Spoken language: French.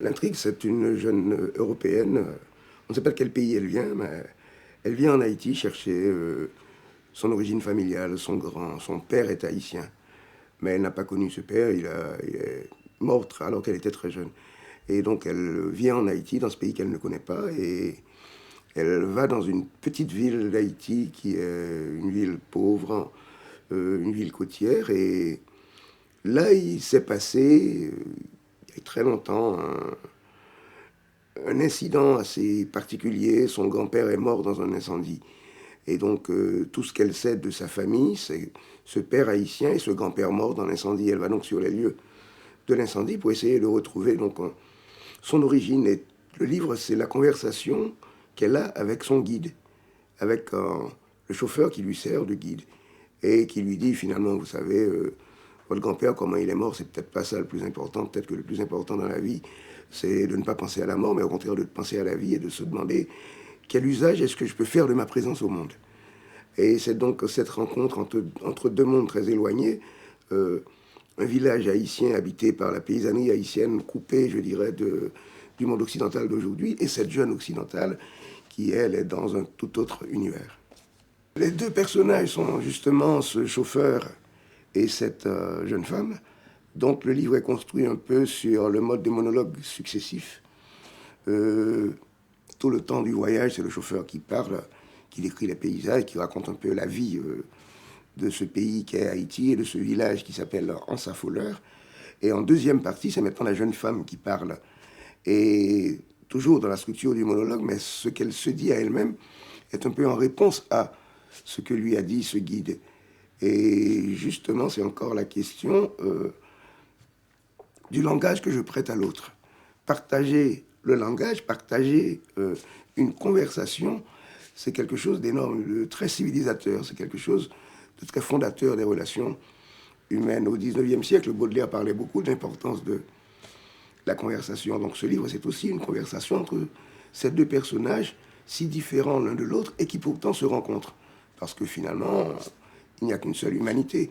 L'intrigue, c'est une jeune européenne. On ne sait pas de quel pays elle vient, mais elle vient en Haïti chercher son origine familiale. Son père est haïtien, mais elle n'a pas connu ce père. Il est mort alors qu'elle était très jeune. Et donc elle vient en Haïti, dans ce pays qu'elle ne connaît pas, et elle va dans une petite ville d'Haïti qui est une ville pauvre, une ville côtière. Et là, il s'est passé, il y a très longtemps, un incident assez particulier. Son grand-père est mort dans un incendie. Et donc, tout ce qu'elle sait de sa famille, c'est ce père haïtien et ce grand-père mort dans l'incendie. Elle va donc sur les lieux de l'incendie pour essayer de retrouver donc son origine. Et le livre, c'est la conversation qu'elle a avec son guide, avec le chauffeur qui lui sert de guide et qui lui dit finalement, vous savez, votre grand-père, comment il est mort, c'est peut-être pas ça le plus important. Peut-être que le plus important dans la vie, c'est de ne pas penser à la mort, mais au contraire de penser à la vie et de se demander quel usage est-ce que je peux faire de ma présence au monde. Et c'est donc cette rencontre entre deux mondes très éloignés, un village haïtien habité par la paysannerie haïtienne, coupé, je dirais, du monde occidental d'aujourd'hui, et cette jeune occidentale qui, elle, est dans un tout autre univers. Les deux personnages sont justement ce chauffeur et cette jeune femme. Donc le livre est construit un peu sur le mode des monologues successifs. Tout le temps du voyage, c'est le chauffeur qui parle, qui décrit les paysages, qui raconte un peu la vie de ce pays qu'est Haïti et de ce village qui s'appelle Ansafoleur. Et en deuxième partie, c'est maintenant la jeune femme qui parle. Et toujours dans la structure du monologue, mais ce qu'elle se dit à elle-même est un peu en réponse à ce que lui a dit ce guide. Et justement, c'est encore la question du langage que je prête à l'autre. Partager le langage, partager une conversation, c'est quelque chose d'énorme, de très civilisateur, c'est quelque chose de très fondateur des relations humaines. Au XIXe siècle, Baudelaire parlait beaucoup de l'importance de la conversation. Donc ce livre, c'est aussi une conversation entre ces deux personnages si différents l'un de l'autre et qui pourtant se rencontrent. Parce que finalement, il n'y a qu'une seule humanité.